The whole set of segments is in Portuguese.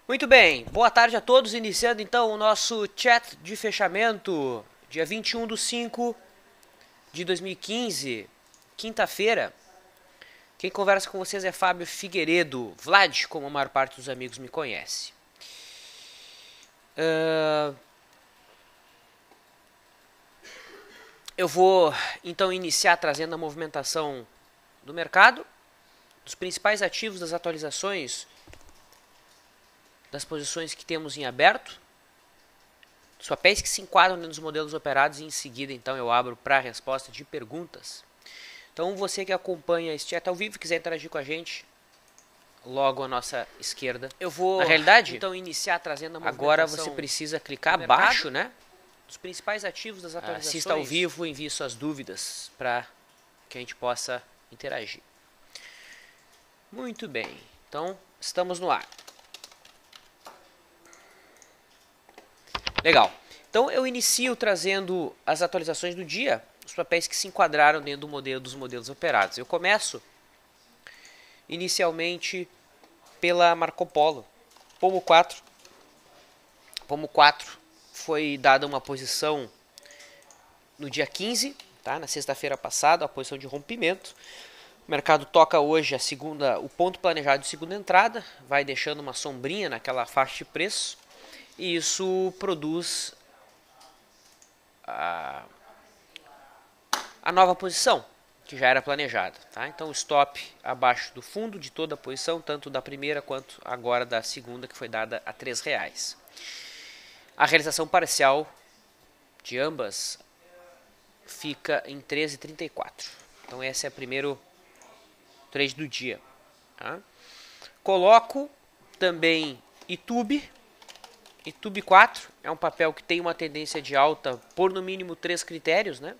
Muito bem, boa tarde a todos, iniciando então o nosso chat de fechamento, dia 21/5 de 2015, quinta-feira. Quem conversa com vocês é Fábio Figueiredo, Vlad, como a maior parte dos amigos me conhece. Eu vou então iniciar trazendo a movimentação do mercado, dos principais ativos, das atualizações, das posições que temos em aberto, dos papéis que se enquadram dentro dos modelos operados e em seguida então eu abro para a resposta de perguntas. Então você que acompanha este chat ao vivo, quiser interagir com a gente, logo à nossa esquerda. Eu vou, na realidade, então iniciar trazendo a movimentação. Agora você precisa clicar abaixo, né? Dos principais ativos das atualizações. Assista ao vivo, envie suas dúvidas para que a gente possa interagir. Muito bem, então estamos no ar. Legal. Então eu inicio trazendo as atualizações do dia, os papéis que se enquadraram dentro do modelo dos modelos operados. Eu começo inicialmente pela Marco Polo. Pomo 4. Pomo 4 foi dada uma posição no dia 15, tá? Na sexta-feira passada, a posição de rompimento. O mercado toca hoje o ponto planejado de segunda entrada, vai deixando uma sombrinha naquela faixa de preço. E isso produz a nova posição, que já era planejada. Tá? Então, stop abaixo do fundo de toda a posição, tanto da primeira quanto agora da segunda, que foi dada a R$3. A realização parcial de ambas fica em 13,34. Então, esse é o primeiro trade do dia. Tá? Coloco também YouTube. YouTube 4 é um papel que tem uma tendência de alta por no mínimo 3 critérios, né?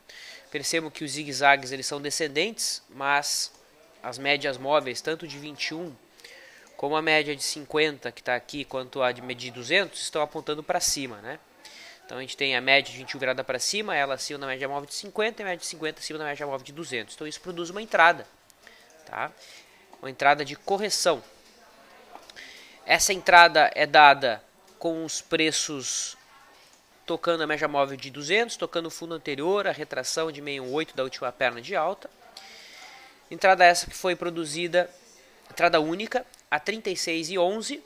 Percebam que os zigue-zagues eles são descendentes, mas as médias móveis, tanto de 21 como a média de 50 que está aqui, quanto a de 200, estão apontando para cima, né? Então a gente tem a média de 21 virada para cima, ela acima da média móvel de 50 e a média de 50 acima da média móvel de 200. Então isso produz uma entrada, tá? Uma entrada de correção. Essa entrada é dada com os preços tocando a média móvel de 200, tocando o fundo anterior, a retração de 618 da última perna de alta. Entrada essa que foi produzida, entrada única, a 36,11,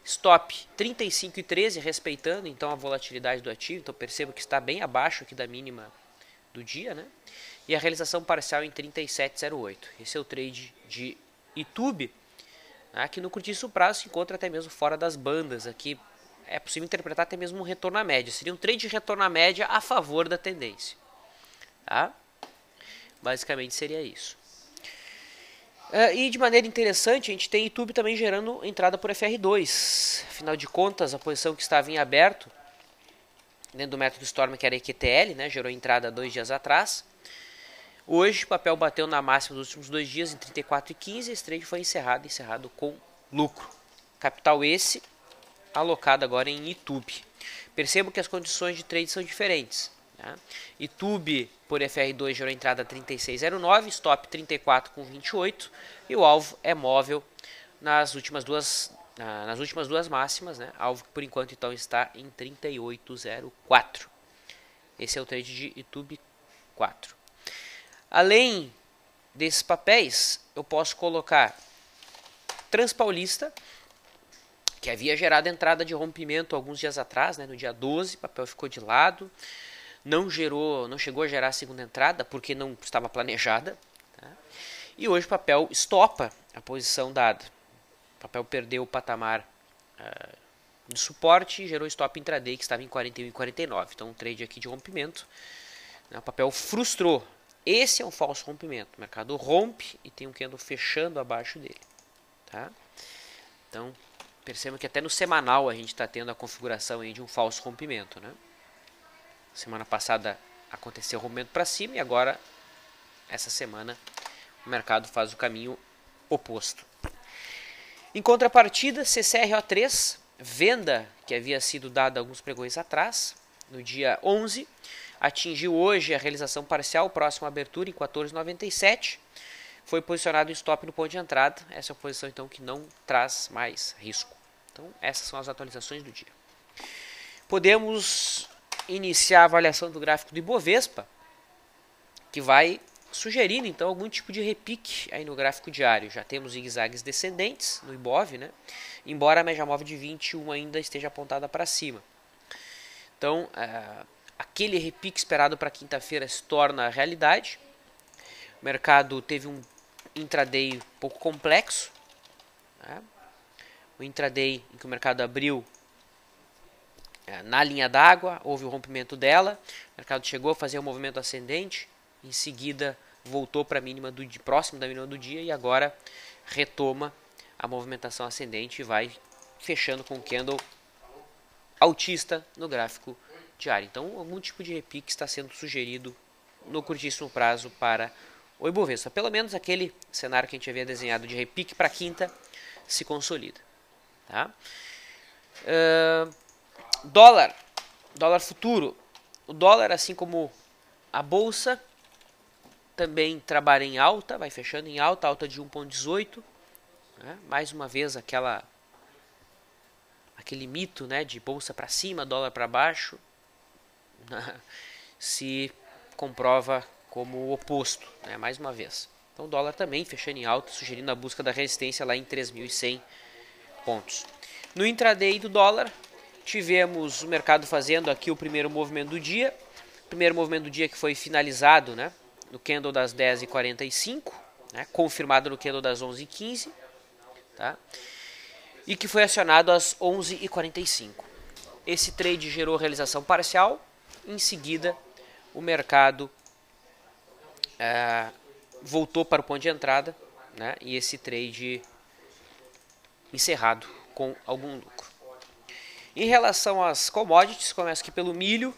stop 35,13, respeitando então a volatilidade do ativo, então perceba que está bem abaixo aqui da mínima do dia, né? E a realização parcial em 37,08. Esse é o trade de YouTube, que no curtíssimo prazo se encontra até mesmo fora das bandas aqui. É possível interpretar até mesmo um retorno à média. Seria um trade de retorno à média a favor da tendência. Tá? Basicamente seria isso. E de maneira interessante, a gente tem YouTube também gerando entrada por FR2. Afinal de contas, a posição que estava em aberto, dentro do método Storm, que era EQTL, né, gerou entrada 2 dias atrás. Hoje o papel bateu na máxima dos últimos 2 dias em 34,15. Esse trade foi encerrado com lucro. Capital esse alocado agora em YouTube. Percebo que as condições de trade são diferentes. Tá? YouTube por FR2 gerou entrada 36,09, stop 34,28 e o alvo é móvel nas últimas duas máximas, né? Alvo que por enquanto então está em 38,04. Esse é o trade de YouTube 4. Além desses papéis, eu posso colocar Transpaulista, que havia gerado entrada de rompimento alguns dias atrás, né, no dia 12, o papel ficou de lado, não chegou a gerar a segunda entrada, porque não estava planejada, tá? E hoje o papel estopa a posição dada. O papel perdeu o patamar de suporte e gerou stop intraday que estava em 41,49. Então um trade aqui de rompimento, né, o papel frustrou. Esse é um falso rompimento, o mercado rompe e tem um candle fechando abaixo dele. Tá? Então percebam que até no semanal a gente está tendo a configuração aí de um falso rompimento, né? Semana passada aconteceu o rompimento para cima e agora, essa semana, o mercado faz o caminho oposto. Em contrapartida, CCRO3, venda que havia sido dada alguns pregões atrás, no dia 11, atingiu hoje a realização parcial, próxima à abertura em 14,97. Foi posicionado em stop no ponto de entrada. Essa é a posição então que não traz mais risco. Então, essas são as atualizações do dia. Podemos iniciar a avaliação do gráfico do Ibovespa, que vai sugerindo então algum tipo de repique aí no gráfico diário. Já temos zigue-zagues descendentes no Ibov, né? Embora a média móvel de 21 ainda esteja apontada para cima. Então, aquele repique esperado para quinta-feira se torna realidade. O mercado teve um intraday um pouco complexo, né? O intraday em que o mercado abriu na linha d'água, houve o rompimento dela, o mercado chegou a fazer um movimento ascendente, em seguida voltou para a mínima próximo da mínima do dia e agora retoma a movimentação ascendente e vai fechando com o candle altista no gráfico diário. Então, algum tipo de repique está sendo sugerido no curtíssimo prazo para o Ibovespa. Pelo menos aquele cenário que a gente havia desenhado de repique para quinta se consolida. Tá? Dólar futuro. O dólar, assim como a bolsa, também trabalha em alta, vai fechando em alta, alta de 1,18. Né? Mais uma vez aquele mito, né, de bolsa para cima, dólar para baixo, se comprova como o oposto, né, mais uma vez. Então o dólar também fechando em alta, sugerindo a busca da resistência lá em 3.100 pontos. No intraday do dólar, tivemos o mercado fazendo aqui o primeiro movimento do dia. O primeiro movimento do dia que foi finalizado, né, no candle das 10h45, né, confirmado no candle das 11h15, tá? E que foi acionado às 11h45. Esse trade gerou realização parcial. Em seguida, o mercado voltou para o ponto de entrada, né, e esse trade encerrado com algum lucro. Em relação às commodities, começa aqui pelo milho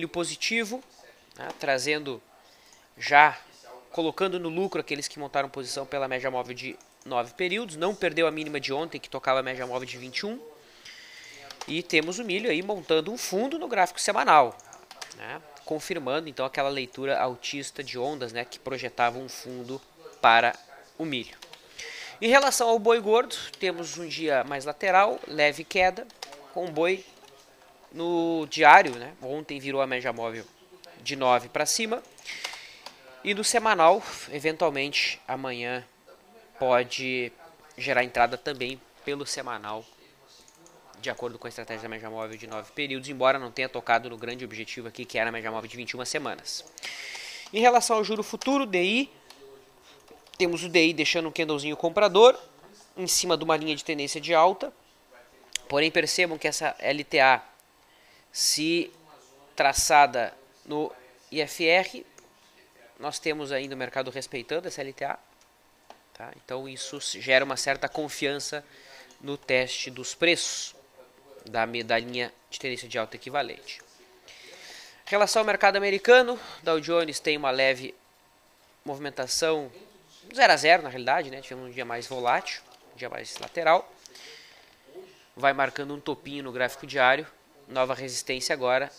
positivo, né, trazendo já, colocando no lucro aqueles que montaram posição pela média móvel de 9 períodos, não perdeu a mínima de ontem, que tocava a média móvel de 21, e temos o milho aí montando um fundo no gráfico semanal, né, confirmando então aquela leitura altista de ondas, né, que projetava um fundo para o milho. Em relação ao boi gordo, temos um dia mais lateral, leve queda, com o boi no diário, né, ontem virou a média móvel de 9 para cima, e no semanal, eventualmente amanhã pode gerar entrada também pelo semanal, de acordo com a estratégia da média móvel de 9 períodos, embora não tenha tocado no grande objetivo aqui, que era a média móvel de 21 semanas. Em relação ao juro futuro, DI, temos o DI deixando um candlezinho comprador, em cima de uma linha de tendência de alta, porém percebam que essa LTA, se traçada no IFR, nós temos ainda o mercado respeitando essa LTA, tá? Então isso gera uma certa confiança no teste dos preços da linha de tendência de alta equivalente. Em relação ao mercado americano, Dow Jones tem uma leve movimentação 0 a 0 na realidade, né? Tivemos um dia mais volátil, um dia mais lateral. Vai marcando um topinho no gráfico diário, nova resistência agora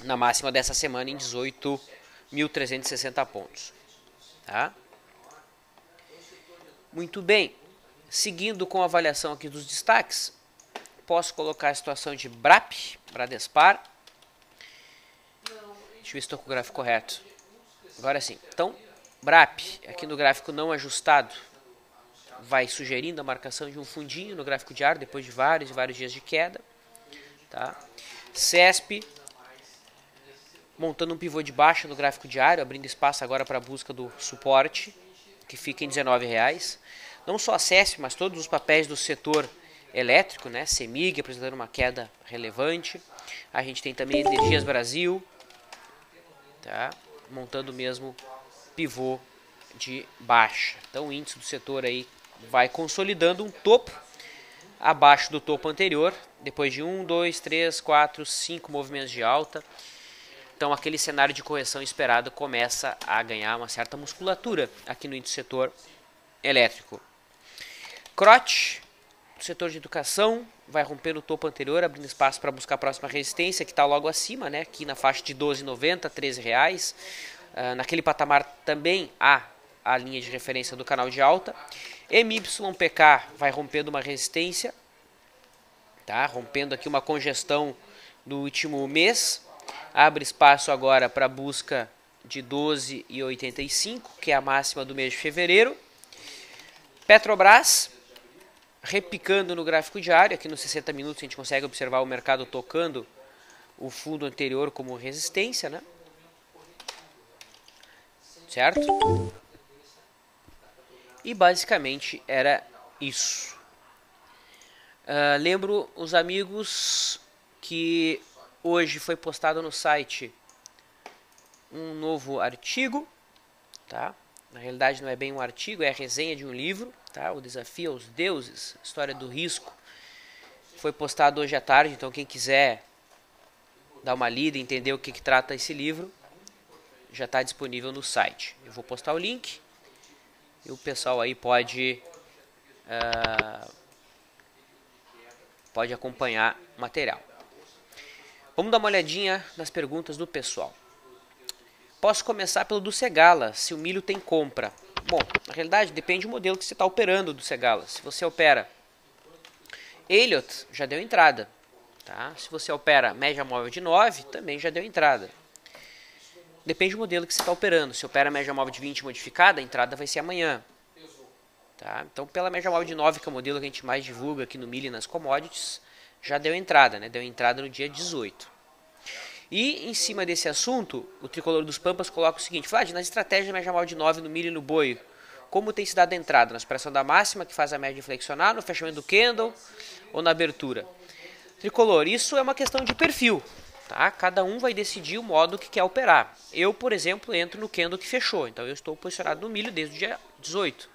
na máxima dessa semana em 18.360 pontos. Tá? Muito bem, seguindo com a avaliação aqui dos destaques, posso colocar a situação de Bradespar. Deixa eu ver se estou com o gráfico correto. Agora sim. Então, BRAP, aqui no gráfico não ajustado, vai sugerindo a marcação de um fundinho no gráfico diário, depois de vários e vários dias de queda. Tá? CESP, montando um pivô de baixa no gráfico diário, abrindo espaço agora para a busca do suporte, que fica em R$19. Não só a CESP, mas todos os papéis do setor elétrico, né? CEMIG apresentando uma queda relevante. A gente tem também Energias Brasil, tá? Montando mesmo pivô de baixa. Então o índice do setor aí vai consolidando um topo abaixo do topo anterior, depois de 1, 2, 3, 4, 5 movimentos de alta. Então aquele cenário de correção esperado começa a ganhar uma certa musculatura aqui no índice do setor elétrico. CROT, o setor de educação, vai romper o topo anterior, abrindo espaço para buscar a próxima resistência, que está logo acima, né? Aqui na faixa de R$12,90, R$13. Naquele patamar também há a linha de referência do canal de alta. MYPK vai rompendo uma resistência, tá? Rompendo aqui uma congestão do último mês, abre espaço agora para busca de 12,85, que é a máxima do mês de fevereiro. Petrobras, repicando no gráfico diário, aqui nos 60 minutos a gente consegue observar o mercado tocando o fundo anterior como resistência, né? Certo? E basicamente era isso. Lembro os amigos que hoje foi postado no site um novo artigo, tá? Na realidade não é bem um artigo, é a resenha de um livro, tá? O Desafio aos Deuses, História do Risco. Foi postado hoje à tarde, então quem quiser dar uma lida e entender o que trata esse livro, já está disponível no site. Eu vou postar o link e o pessoal aí pode acompanhar o material. Vamos dar uma olhadinha nas perguntas do pessoal. Posso começar pelo do Segala, se o milho tem compra. Bom, na realidade depende do modelo que você está operando do Segala. Se você opera Elliott, já deu entrada. Tá? Se você opera média móvel de 9, também já deu entrada. Depende do modelo que você está operando. Se opera média móvel de 20 modificada, a entrada vai ser amanhã. Tá? Então, pela média móvel de 9, que é o modelo que a gente mais divulga aqui no milho e nas commodities, já deu entrada, né? Deu entrada no dia 18. E em cima desse assunto, o Tricolor dos Pampas coloca o seguinte: Vlad, na estratégia média móvel de 9 no milho e no boi, como tem se dado a entrada? Na superação da máxima, que faz a média flexionar, no fechamento do candle ou na abertura? Tricolor, isso é uma questão de perfil. Tá? Cada um vai decidir o modo que quer operar. Eu, por exemplo, entro no candle que fechou. Então eu estou posicionado no milho desde o dia 18.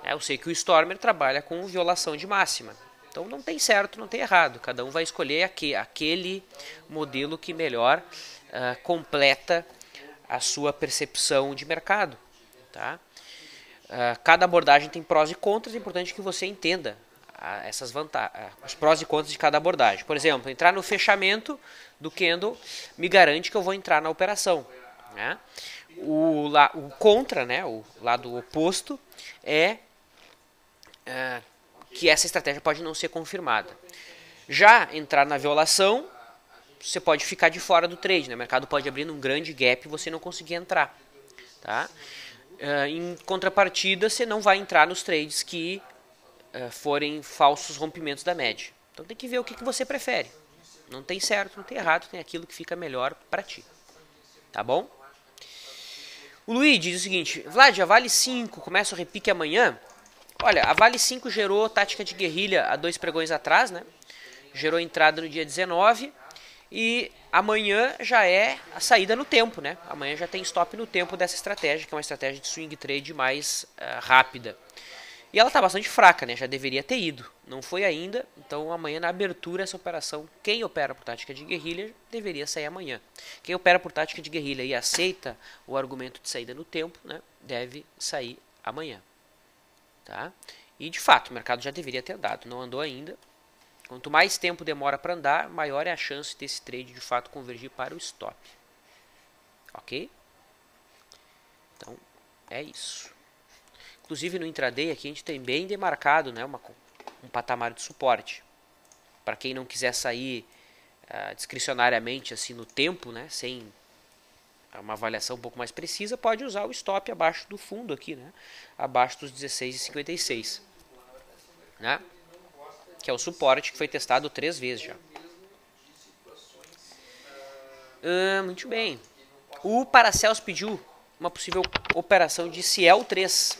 Eu sei que o Stormer trabalha com violação de máxima. Então não tem certo, não tem errado. Cada um vai escolher aquele modelo que melhor completa a sua percepção de mercado. Tá? Cada abordagem tem prós e contras. É importante que você entenda essas vantagens, os prós e contras de cada abordagem. Por exemplo, entrar no fechamento do candle me garante que eu vou entrar na operação. Né? O contra, né, o lado oposto, é que essa estratégia pode não ser confirmada. Já entrar na violação, você pode ficar de fora do trade. Né? O mercado pode abrir num grande gap e você não conseguir entrar. Tá? Em contrapartida, você não vai entrar nos trades que forem falsos rompimentos da média. Então tem que ver o que você prefere. Não tem certo, não tem errado, tem aquilo que fica melhor para ti. Tá bom? O Luiz diz o seguinte: Vlad, a Vale 5 começa o repique amanhã? Olha, a Vale 5 gerou tática de guerrilha há 2 pregões atrás, né? Gerou entrada no dia 19 e amanhã já é a saída no tempo, né? Amanhã já tem stop no tempo dessa estratégia, que é uma estratégia de swing trade mais rápida. E ela está bastante fraca, né? Já deveria ter ido. Não foi ainda, então amanhã na abertura essa operação, quem opera por tática de guerrilha deveria sair amanhã. Quem opera por tática de guerrilha e aceita o argumento de saída no tempo, né, deve sair amanhã. Tá? E de fato, o mercado já deveria ter andado, não andou ainda. Quanto mais tempo demora para andar, maior é a chance desse trade de fato convergir para o stop. Ok? Então, é isso. Inclusive no intraday aqui a gente tem bem demarcado, né, um patamar de suporte. Para quem não quiser sair discricionariamente assim no tempo, né, sem uma avaliação um pouco mais precisa, pode usar o stop abaixo do fundo aqui, né, abaixo dos 16,56, né, que é o suporte que foi testado 3 vezes já. Muito bem. O Paracelso pediu uma possível operação de Ciel 3.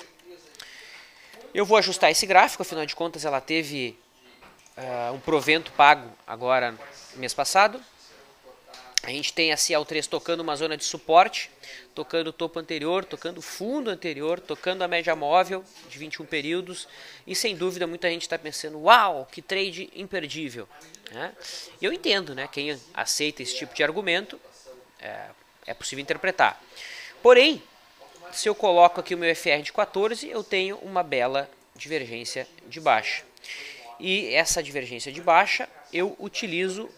Eu vou ajustar esse gráfico, afinal de contas ela teve um provento pago agora no mês passado. A gente tem a Ciel 3 tocando uma zona de suporte, tocando o topo anterior, tocando o fundo anterior, tocando a média móvel de 21 períodos. E sem dúvida muita gente está pensando, uau, que trade imperdível. Né? Eu entendo, né? Quem aceita esse tipo de argumento, é possível interpretar. Porém, se eu coloco aqui o meu FR de 14, eu tenho uma bela divergência de baixa. E essa divergência de baixa eu utilizo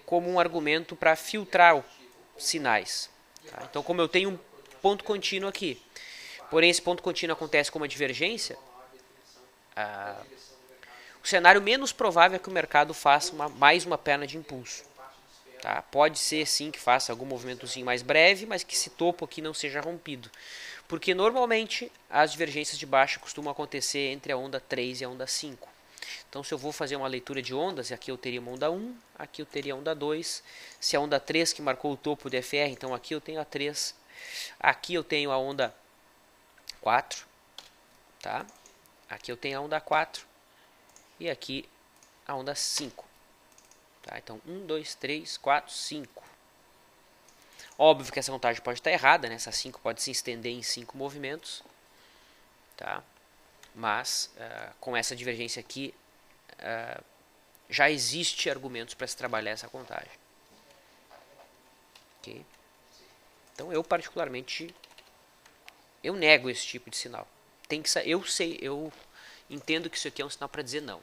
como um argumento para filtrar sinais. Tá? Então, como eu tenho um ponto contínuo aqui, porém esse ponto contínuo acontece com uma divergência, O cenário menos provável é que o mercado faça mais uma perna de impulso. Tá? Pode ser sim que faça algum movimentozinho mais breve, mas que esse topo aqui não seja rompido. Porque normalmente as divergências de baixa costumam acontecer entre a onda 3 e a onda 5. Então se eu vou fazer uma leitura de ondas, aqui eu teria uma onda 1, aqui eu teria a onda 2. Se a onda 3 que marcou o topo do FR, então aqui eu tenho a 3. Aqui eu tenho a onda 4. Tá? Aqui eu tenho a onda 4. E aqui a onda 5. Tá? Então 1, 2, 3, 4, 5. Óbvio que essa contagem pode estar errada, né? Essa 5 pode se estender em 5 movimentos. Tá? Mas com essa divergência aqui, já existe argumentos para se trabalhar essa contagem. Okay? Então eu particularmente nego esse tipo de sinal. Tem que eu entendo que isso aqui é um sinal para dizer não.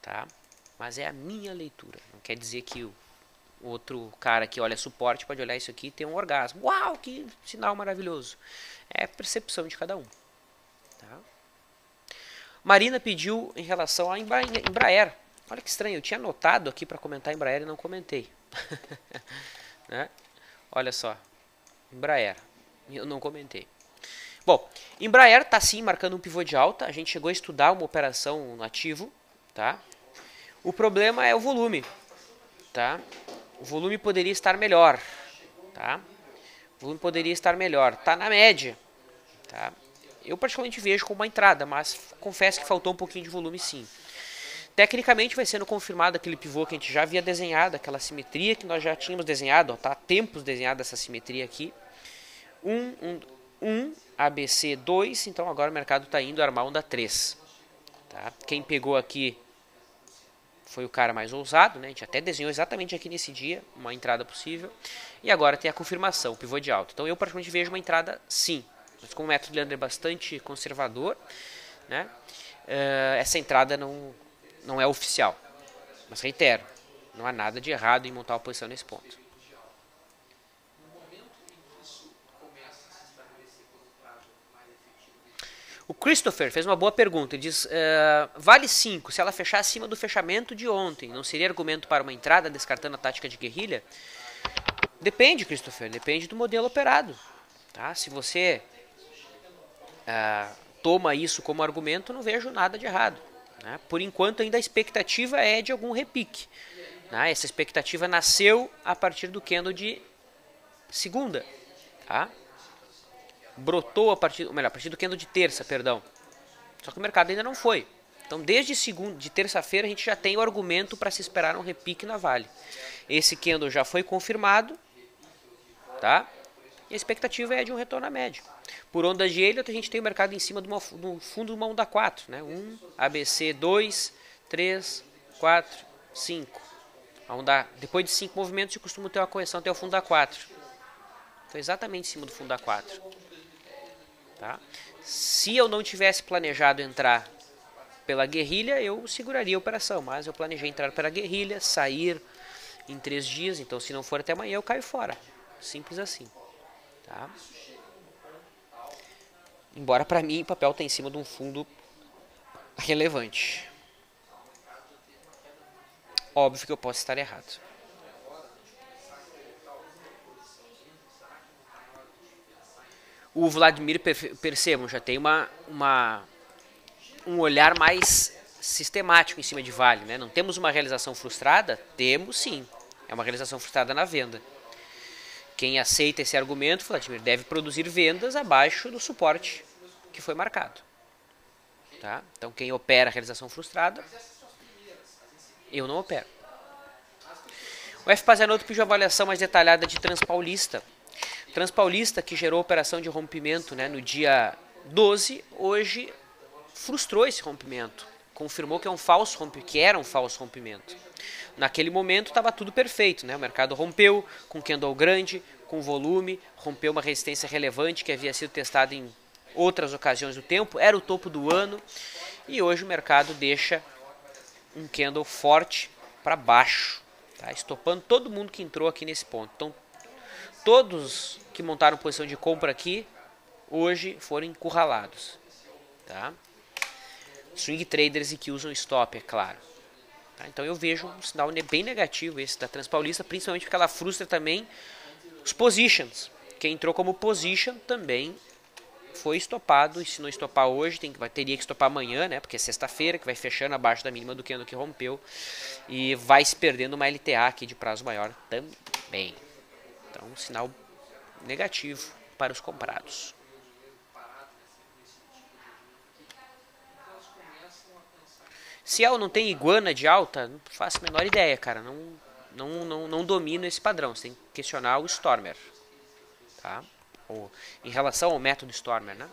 Tá? Mas é a minha leitura. Não quer dizer que o outro cara que olha suporte pode olhar isso aqui e ter um orgasmo. Uau, que sinal maravilhoso. É a percepção de cada um. Tá? Marina pediu em relação à Embraer. Olha que estranho, eu tinha anotado aqui para comentar Embraer e não comentei. Né? Olha só, Embraer, eu não comentei. Bom, Embraer está sim marcando um pivô de alta. A gente chegou a estudar uma operação no ativo. Tá? O problema é o volume. Tá? O volume poderia estar melhor. Tá? O volume poderia estar melhor. Está na média. Tá? Eu particularmente vejo como uma entrada, mas confesso que faltou um pouquinho de volume sim. Tecnicamente vai sendo confirmado aquele pivô que a gente já havia desenhado, aquela simetria que nós já tínhamos desenhado. Está há tempos desenhada essa simetria aqui. 1, ABC 2, então agora o mercado está indo armar onda 3. Tá? Quem pegou aqui foi o cara mais ousado, né? A gente até desenhou exatamente aqui nesse dia uma entrada possível. E agora tem a confirmação, o pivô de alta. Então eu praticamente vejo uma entrada sim. Mas como o método Leandro é bastante conservador, né? Essa entrada não é oficial. Mas reitero, não há nada de errado em montar uma posição nesse ponto. O Christopher fez uma boa pergunta. Ele diz, vale 5, se ela fechar acima do fechamento de ontem, não seria argumento para uma entrada descartando a tática de guerrilha? Depende, Christopher, depende do modelo operado. Tá? Se você toma isso como argumento, não vejo nada de errado. Né? Por enquanto ainda a expectativa é de algum repique. Né? Essa expectativa nasceu a partir do candle de segunda. Tá? Brotou a partir do candle de terça, perdão. Só que o mercado ainda não foi. Então, desde de terça-feira, a gente já tem o argumento para se esperar um repique na Vale. Esse candle já foi confirmado, tá? E a expectativa é de um retorno à média. Por onda de Elliott, a gente tem o mercado em cima do fundo de uma onda 4, né? 1, ABC 2, 3, 4, 5. Depois de 5 movimentos, eu costumo ter uma correção até o fundo da 4. Foi exatamente em cima do fundo da 4. Tá? Se eu não tivesse planejado entrar pela guerrilha, eu seguraria a operação, mas eu planejei entrar pela guerrilha, sair em 3 dias, então se não for até amanhã eu caio fora. Simples assim. Tá? Embora para mim o papel está em cima de um fundo relevante. Óbvio que eu posso estar errado. O Vladimir, percebam, já tem um olhar mais sistemático em cima de Vale. Né? Não temos uma realização frustrada? Temos sim. É uma realização frustrada na venda. Quem aceita esse argumento, Vladimir, deve produzir vendas abaixo do suporte que foi marcado. Tá? Então quem opera a realização frustrada, eu não opero. O FPAZanoto pediu avaliação mais detalhada de Transpaulista. Transpaulista, que gerou a operação de rompimento, né, no dia 12, hoje frustrou esse rompimento. Confirmou que era um falso rompimento. Naquele momento estava tudo perfeito. Né? O mercado rompeu com candle grande, com volume, rompeu uma resistência relevante que havia sido testada em outras ocasiões do tempo, era o topo do ano, e hoje o mercado deixa um candle forte para baixo, tá? Estopando todo mundo que entrou aqui nesse ponto. Então, todos que montaram posição de compra aqui, hoje foram encurralados. Tá? swing traders e que usam stop, é claro. Tá? Então eu vejo um sinal bem negativo esse da Transpaulista, principalmente porque ela frustra também os positions. Quem entrou como position também foi estopado, e se não estopar hoje, teria que estopar amanhã, né? Porque é sexta-feira, que vai fechando abaixo da mínima do candle que rompeu, e vai se perdendo uma LTA aqui de prazo maior também. Então, um sinal negativo para os comprados. Ciel não tem iguana de alta? Não faço a menor ideia, cara. Não domino esse padrão. Você tem que questionar o Stormer. Tá? Em relação ao método Stormer, né?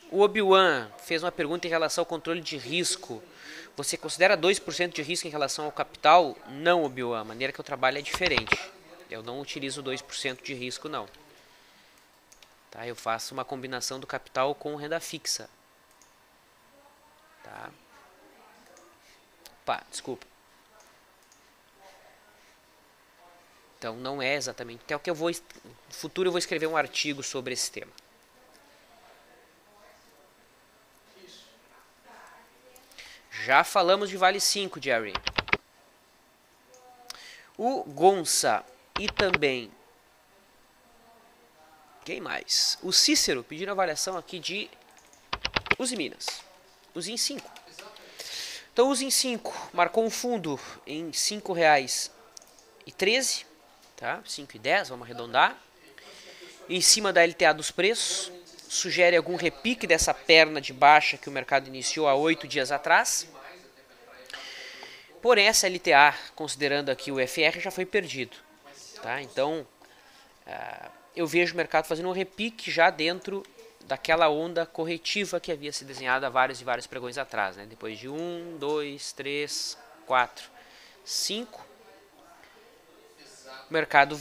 O Obi-Wan fez uma pergunta em relação ao controle de risco. Você considera 2% de risco em relação ao capital? Não, Obi-Wan. A maneira que eu trabalho é diferente. Eu não utilizo 2% de risco, não. Tá? Eu faço uma combinação do capital com renda fixa. Tá? Opa, desculpa. Então não é exatamente. Até o que no futuro eu vou escrever um artigo sobre esse tema. Já falamos de Vale 5, Jerry. O Gonça e também... Quem mais? O Cícero pediram avaliação aqui de Uzi Minas. Uzi em 5. Então Uzi em 5 marcou um fundo em R$ 5,13. Tá? 5,10, vamos arredondar. Em cima da LTA dos preços. Sugere algum repique dessa perna de baixa que o mercado iniciou há 8 dias atrás. Porém, essa LTA, considerando aqui o FR, já foi perdido. Tá? Então, eu vejo o mercado fazendo um repique já dentro daquela onda corretiva que havia se desenhado há vários e vários pregões atrás. Né? Depois de 1, 2, 3, 4, 5, o mercado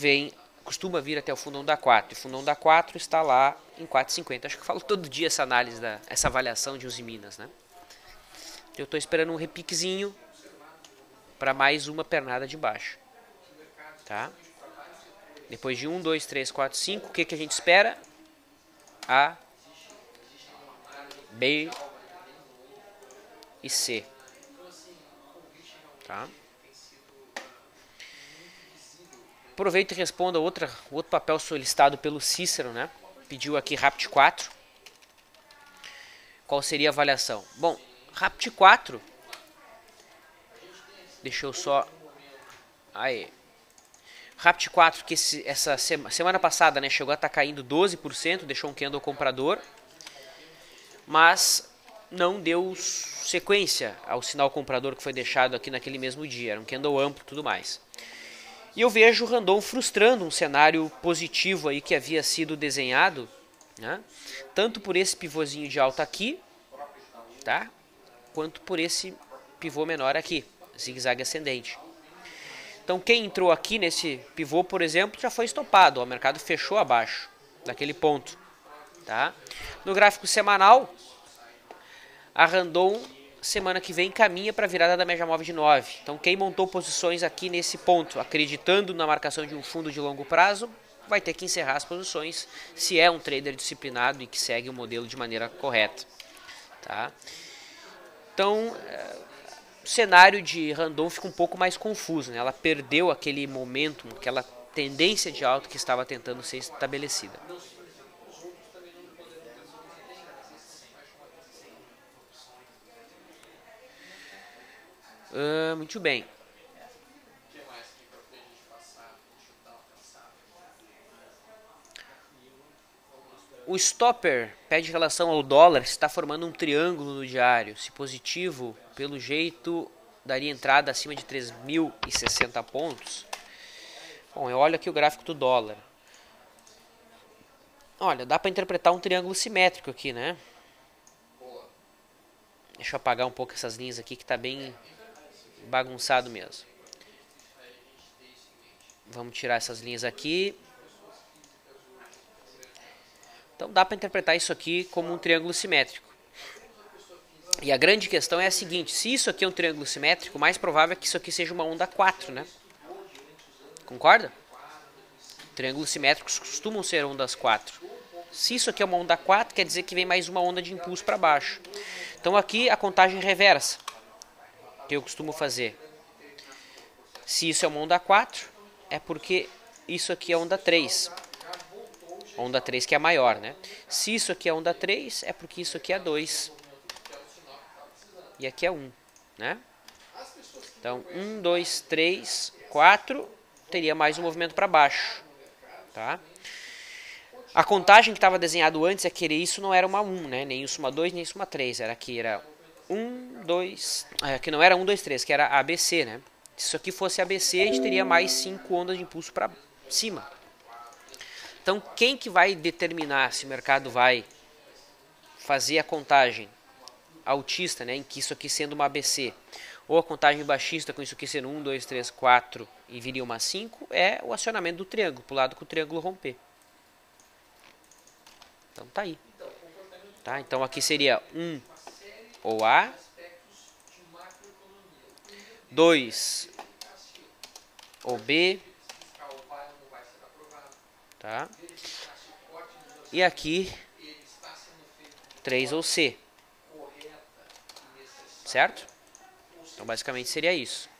costuma vir até o fundão da 4. E o fundão da 4 está lá em 4,50. Acho que eu falo todo dia essa análise, essa avaliação de Uzi Minas. Né? Eu estou esperando um repiquezinho para mais uma pernada de baixo. Tá? Depois de 1, 2, 3, 4, 5, o que a gente espera? A, B e C. Tá? Aproveito e respondo outro papel solicitado pelo Cícero, né? Pediu aqui Rapt 4. Qual seria a avaliação? Bom, Rapt 4... Deixa eu só... Aí. Rapt 4, que essa semana passada, né, chegou a estar caindo 12%, deixou um candle comprador, mas não deu sequência ao sinal comprador que foi deixado aqui naquele mesmo dia. Era um candle amplo e tudo mais. E eu vejo o Randon frustrando um cenário positivo aí que havia sido desenhado, né, tanto por esse pivôzinho de alta aqui, tá, quanto por esse pivô menor aqui, zigue-zague ascendente. Então quem entrou aqui nesse pivô, por exemplo, já foi estopado. O mercado fechou abaixo daquele ponto. Tá? No gráfico semanal, a Randon semana que vem caminha para a virada da média móvel de 9. Então quem montou posições aqui nesse ponto, acreditando na marcação de um fundo de longo prazo, vai ter que encerrar as posições se é um trader disciplinado e que segue o modelo de maneira correta. Tá? Então... o cenário de Randon fica um pouco mais confuso, né? Ela perdeu aquele momento, aquela tendência de alta que estava tentando ser estabelecida. Muito bem. O stopper pede em relação ao dólar, está formando um triângulo no diário. Se positivo, pelo jeito, daria entrada acima de 3.060 pontos. Bom, eu olho aqui o gráfico do dólar. Olha, dá para interpretar um triângulo simétrico aqui, né? Deixa eu apagar um pouco essas linhas aqui que está bem bagunçado mesmo. Vamos tirar essas linhas aqui. Então dá para interpretar isso aqui como um triângulo simétrico. E a grande questão é a seguinte: se isso aqui é um triângulo simétrico, o mais provável é que isso aqui seja uma onda 4, né? Concorda? Triângulos simétricos costumam ser ondas 4. Se isso aqui é uma onda 4, quer dizer que vem mais uma onda de impulso para baixo. Então aqui a contagem reversa, que eu costumo fazer. Se isso é uma onda 4, é porque isso aqui é onda 3. Onda 3 que é maior, né? Se isso aqui é onda 3, é porque isso aqui é 2. E aqui é 1, né? Então, 1, 2, 3, 4, teria mais um movimento para baixo, tá? A contagem que estava desenhado antes, isso não era uma 1, né? Nem isso uma 2, nem isso uma 3. Era aqui, era 1, 2... Aqui não era 1, 2, 3, que era ABC, né? Se isso aqui fosse ABC, a gente teria mais 5 ondas de impulso para cima. Então, quem que vai determinar se o mercado vai fazer a contagem altista, né, em que isso aqui sendo uma ABC, ou a contagem baixista com isso aqui sendo 1, 2, 3, 4 e viria uma 5, é o acionamento do triângulo, para o lado que o triângulo romper. Então tá aí. Tá? Então aqui seria 1 ou A, 2 ou B, tá? E aqui 3 ou C. Certo? Então basicamente seria isso.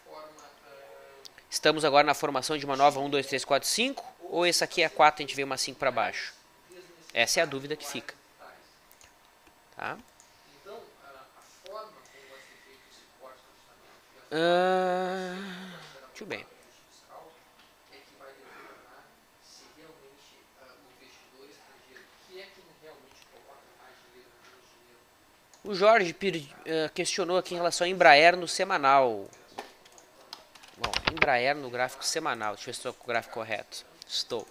Estamos agora na formação de uma nova 1, 2, 3, 4, 5, ou esse aqui é 4 e a gente vê uma 5 para baixo? Essa é a dúvida que fica. Tá? Muito bem. O Jorge questionou aqui em relação a Embraer no semanal. Bom, Embraer no gráfico semanal. Deixa eu ver se estou com o gráfico correto. Estou.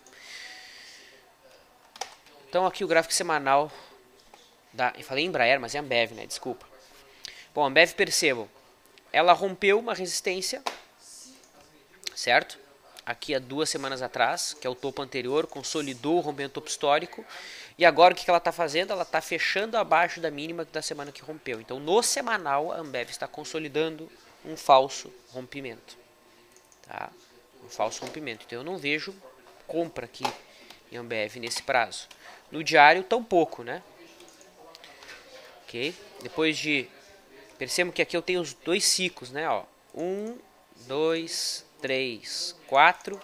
Então aqui o gráfico semanal da... Eu falei Embraer, mas é Ambev, né? Desculpa. Bom, Ambev, percebam. Ela rompeu uma resistência, certo? Aqui há 2 semanas atrás, que é o topo anterior, consolidou o rompimento topo histórico. E agora o que ela está fazendo? Ela está fechando abaixo da mínima da semana que rompeu. Então no semanal a Ambev está consolidando um falso rompimento. Tá? Um falso rompimento. Então eu não vejo compra aqui em Ambev nesse prazo. No diário tampouco, né? Ok? Depois de... Percebam que aqui eu tenho os 2 ciclos, né? 1, 2, 3, 4.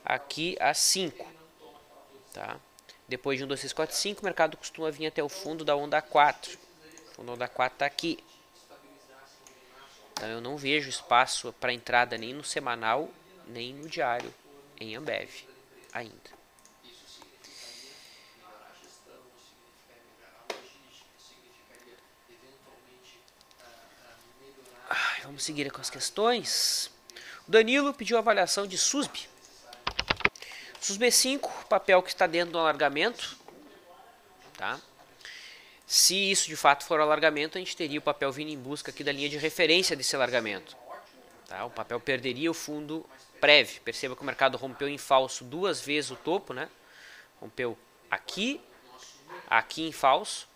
Aqui a 5. Tá? Depois de 1, 2, 3, 4, 5, o mercado costuma vir até o fundo da onda 4. O fundo da onda 4 está aqui. Então eu não vejo espaço para entrada nem no semanal, nem no diário em Ambev ainda. Vamos seguir com as questões. O Danilo pediu avaliação de SUSB. SUSB 5, papel que está dentro do alargamento. Tá? Se isso de fato for o alargamento, a gente teria o papel vindo em busca aqui da linha de referência desse alargamento. Tá? O papel perderia o fundo prévio. Perceba que o mercado rompeu em falso 2 vezes o topo, né? Rompeu aqui, aqui em falso,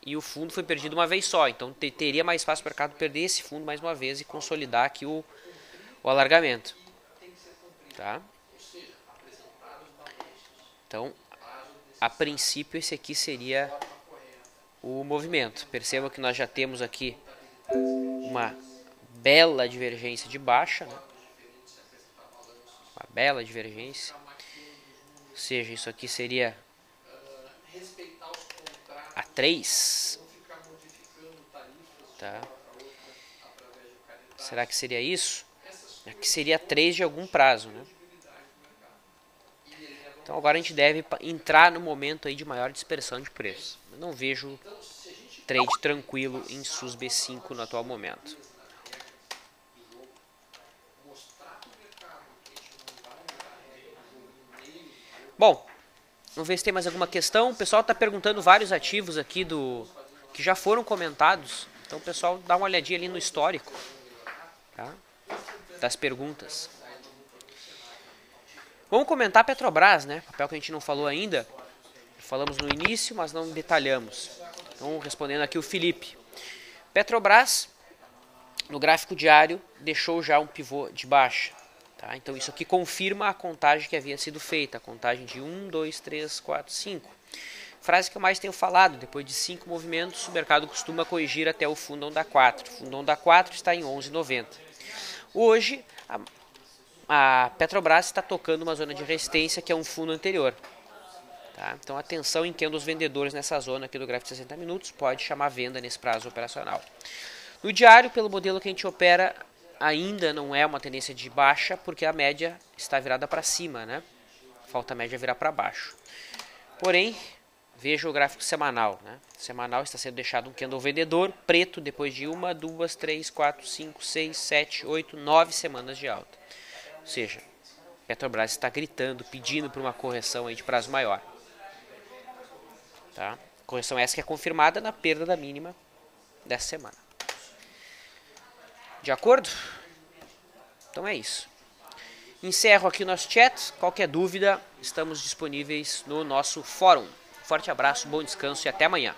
e o fundo foi perdido uma vez só. Então teria mais fácil o mercado perder esse fundo mais uma vez e consolidar aqui o alargamento. Tá? Então, a princípio, esse aqui seria o movimento. Perceba que nós já temos aqui uma bela divergência de baixa, né? Uma bela divergência. Ou seja, isso aqui seria a 3. Tá? Será que seria isso? Aqui seria 3 de algum prazo, né? Então agora a gente deve entrar no momento aí de maior dispersão de preço. Eu não vejo trade tranquilo em SUSB 5 no atual momento. Bom, vamos ver se tem mais alguma questão. O pessoal está perguntando vários ativos aqui que já foram comentados. Então o pessoal dá uma olhadinha ali no histórico, tá? Das perguntas. Vamos comentar a Petrobras, né? Papel que a gente não falou ainda. Falamos no início, mas não detalhamos. Então, respondendo aqui o Felipe. Petrobras, no gráfico diário, deixou já um pivô de baixa. Tá? Então isso aqui confirma a contagem que havia sido feita, a contagem de 1, 2, 3, 4, 5. Frase que eu mais tenho falado, depois de 5 movimentos, o mercado costuma corrigir até o fundo onda 4. O fundo onda 4 está em 11,90. Hoje, a Petrobras está tocando uma zona de resistência que é um fundo anterior. Tá? Então atenção em quem dos vendedores nessa zona aqui do gráfico de 60 minutos pode chamar venda nesse prazo operacional. No diário, pelo modelo que a gente opera, ainda não é uma tendência de baixa, porque a média está virada para cima, né? Falta a média virar para baixo. Porém, veja o gráfico semanal, né? Semanal está sendo deixado um candle vendedor preto depois de 1, 2, 3, 4, 5, 6, 7, 8, 9 semanas de alta. Ou seja, Petrobras está gritando, pedindo por uma correção aí de prazo maior. Tá? Correção essa que é confirmada na perda da mínima dessa semana. De acordo? Então é isso. Encerro aqui o nosso chat. Qualquer dúvida, estamos disponíveis no nosso fórum. Forte abraço, bom descanso e até amanhã.